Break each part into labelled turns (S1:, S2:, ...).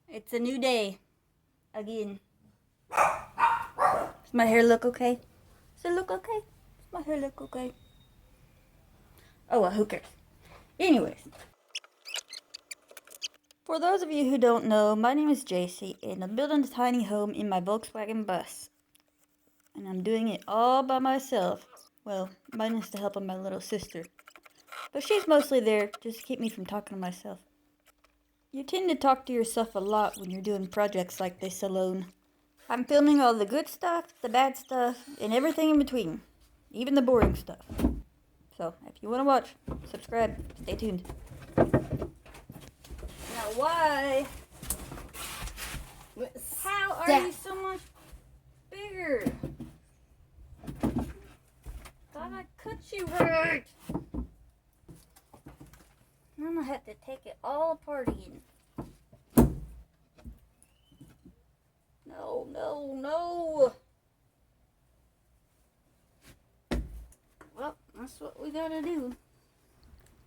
S1: It's a new day. Again. Does my hair look okay? Does it look okay? Does my hair look okay? Oh well, who cares? Anyways. For those of you who don't know, my name is JC, and I'm building a tiny home in my Volkswagen bus. And I'm doing it all by myself. Well, minus the help of my little sister. But she's mostly there just to keep me from talking to myself. You tend to talk to yourself a lot when you're doing projects like this alone. I'm filming all the good stuff, the bad stuff, and everything in between. Even the boring stuff. So, if you want to watch, subscribe, stay tuned. Now why? How are you so much bigger? Thought I cut you right. I'm gonna have to take it all apart again. No, no, no. Well, that's what we gotta do.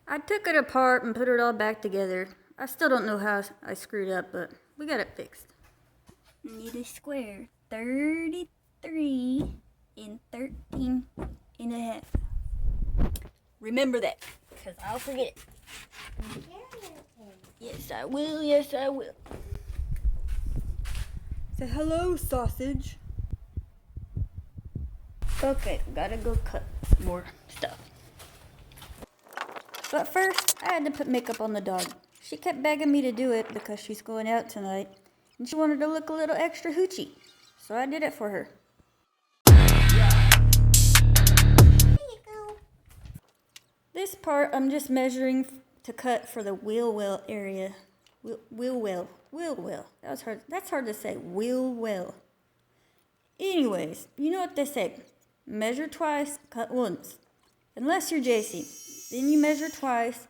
S1: I took it apart and put it all back together. I still don't know how I screwed up, but we got it fixed. Need a square 33 and 13 and a half. Remember that, because I'll forget it. Yes, I will. Yes, I will. Say hello, sausage. Okay, gotta go cut some more stuff. But first, I had to put makeup on the dog. She kept begging me to do it because she's going out tonight, and she wanted to look a little extra hoochie, so I did it for her. There you go. This part I'm just measuring to cut for the wheel well area. Wheel well. That's hard to say. Wheel well. Anyways, you know what they say. Measure twice, cut once. Unless you're JC. Then you measure twice,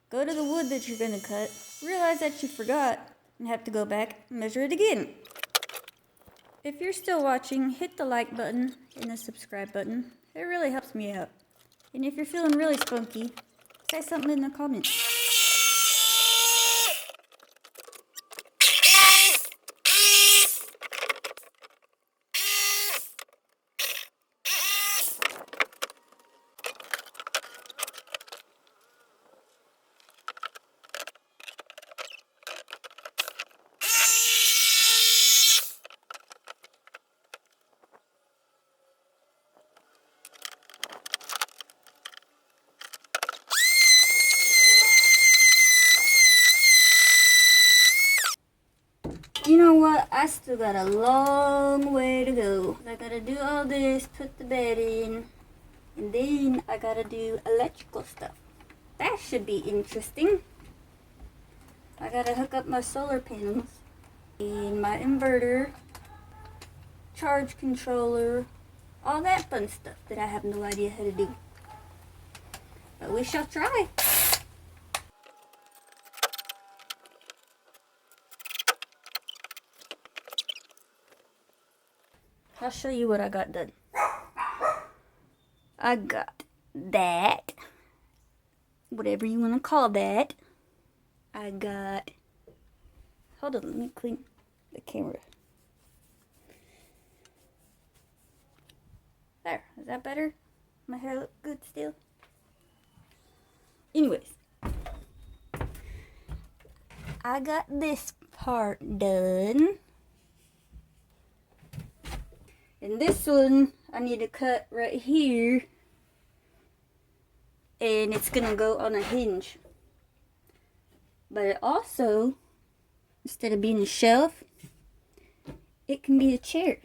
S1: go to the wood that you're going to cut, realize that you forgot, and have to go back and measure it again. If you're still watching, hit the like button and the subscribe button. It really helps me out. And if you're feeling really spunky, say something in the comments. You know what? I still got a long way to go. I gotta do all this, put the bed in, and then I gotta do electrical stuff. That should be interesting. I gotta hook up my solar panels, and my inverter, charge controller, all that fun stuff that I have no idea how to do. But we shall try. I'll show you what I got done. I got that. Whatever you want to call that. I got... Hold on, let me clean the camera. There, is that better? My hair look good still? Anyways. I got this part done. And this one, I need to cut right here. And it's going to go on a hinge. But it also, instead of being a shelf, it can be a chair.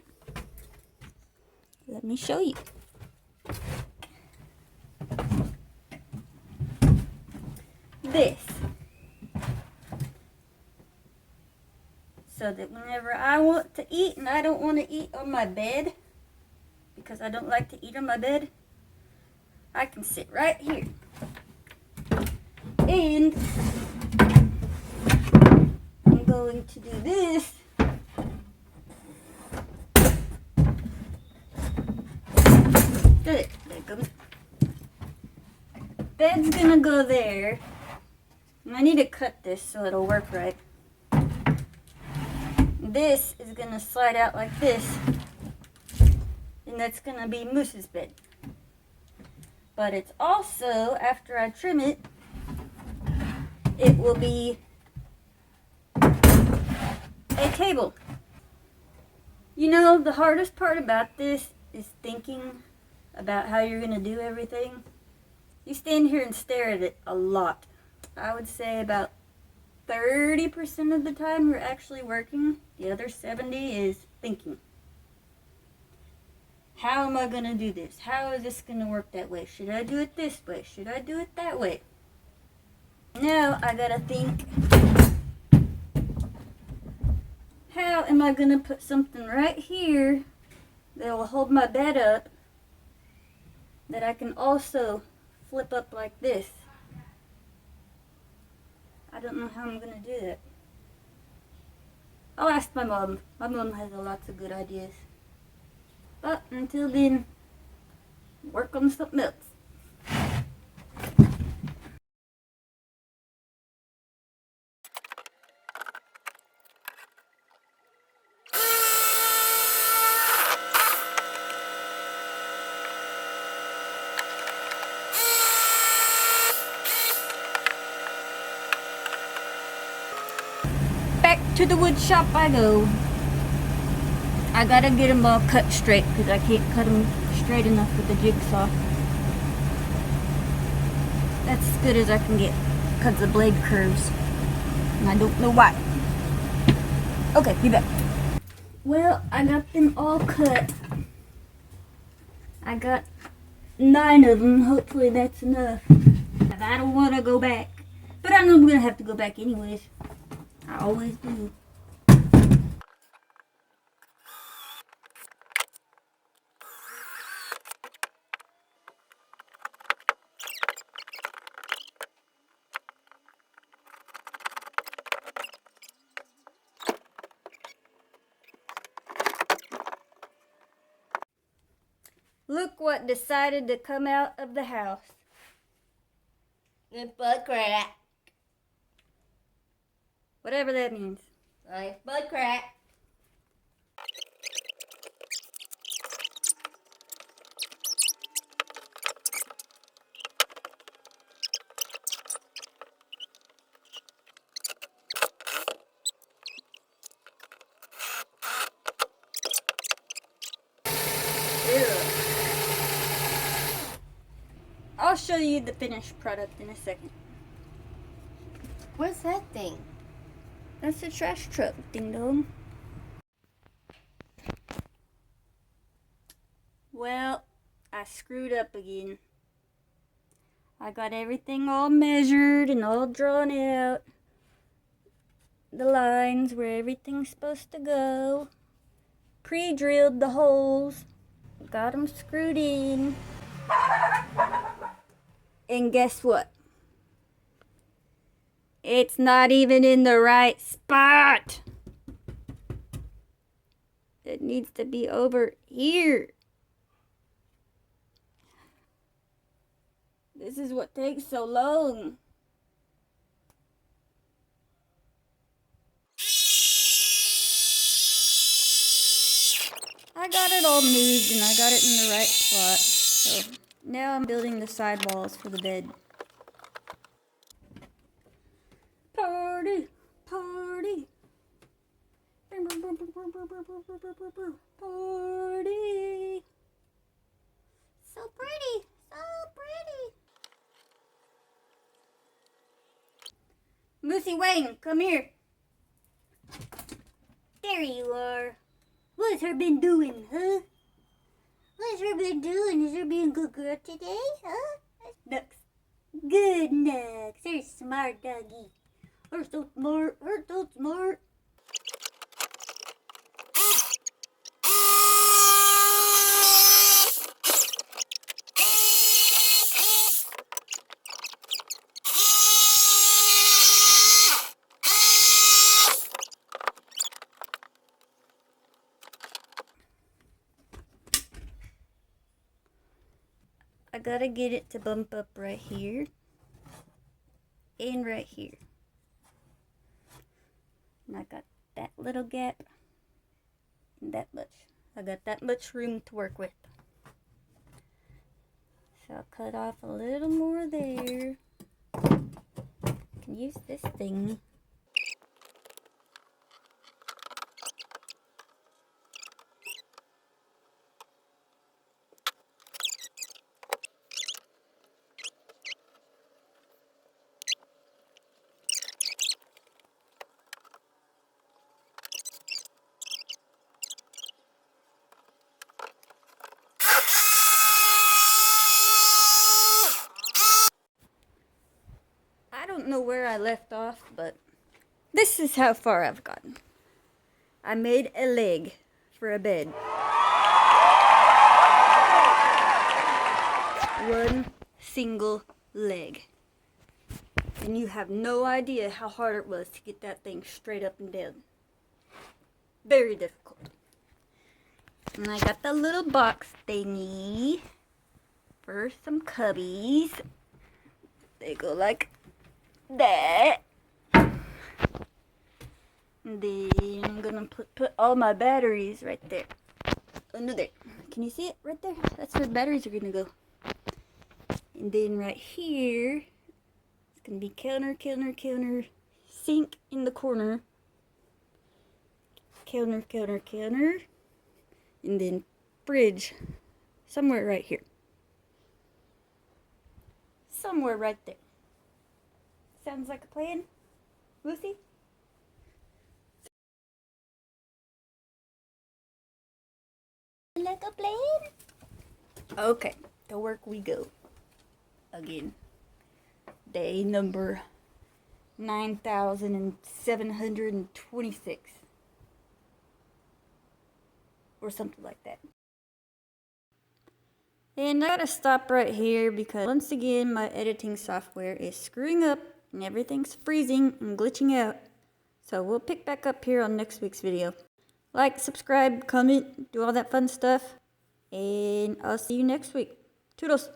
S1: Let me show you. This. So that whenever I want to eat and I don't want to eat on my bed, because I don't like to eat on my bed, I can sit right here. And I'm going to do this. There it goes. Bed's gonna go there. And I need to cut this so it'll work right. This is gonna slide out like this, and that's gonna be Moose's bed. But it's also, after I trim it, it will be a table. You know, the hardest part about this is thinking about how you're gonna do everything. You stand here and stare at it a lot. I would say about 30% of the time you're actually working. The other 70 is thinking. How am I going to do this? How is this going to work that way? Should I do it this way? Should I do it that way? Now I got to think, how am I going to put something right here that will hold my bed up that I can also flip up like this? I don't know how I'm going to do that. I'll ask my mom. My mom has lots of good ideas. But until then, work on something else. Back to the wood shop I go. I gotta get them all cut straight because I can't cut them straight enough with the jigsaw. That's as good as I can get because the blade curves. And I don't know why. Okay, be back. Well, I got them all cut. I got 9 of them. Hopefully that's enough. But I don't want to go back. But I know I'm going to have to go back anyways. I always do. Look what decided to come out of the house.
S2: Good butt crack.
S1: Whatever that means.
S2: Like butt crack.
S1: I'll show you the finished product in a second.
S2: What's that thing?
S1: That's the trash truck, ding dong. Well, I screwed up again. I got everything all measured and all drawn out. The lines where everything's supposed to go. Pre-drilled the holes. Got them screwed in. And guess what? It's not even in the right spot. It needs to be over here. This is what takes so long. I got it all moved and I got it in the right spot. So now I'm building the sidewalls for the bed. Party, party. Party. So pretty, so pretty. Moosey Wayne, come here. There you are. What's her been doing, huh? What's her been doing? Is her being a good girl today, huh? Nux. Good Nux. You're smart, doggy. Her so smart. Her so smart. I gotta get it to bump up right here. and right here. And I got that little gap and that much. I got that much room to work with. So I'll cut off a little more there. Can use this thing. I don't know where I left off, but this is how far I've gotten. I made a leg for a bed. One single leg. And you have no idea how hard it was to get that thing straight up and down. Very difficult. And I got the little box thingy for some cubbies. They go like that. And then I'm gonna put all my batteries right there. Under there. Can you see it right there? That's where the batteries are gonna go. And then right here, it's gonna be counter, sink in the corner. Counter. And then fridge somewhere right here. Somewhere right there. Sounds like a plan, Lucy? Like a plan? Okay, to work we go. Again. Day number 9,726. Or something like that. And I gotta stop right here because once again my editing software is screwing up and everything's freezing and glitching out. So we'll pick back up here on next week's video. Like, subscribe, comment, do all that fun stuff. And I'll see you next week. Toodles!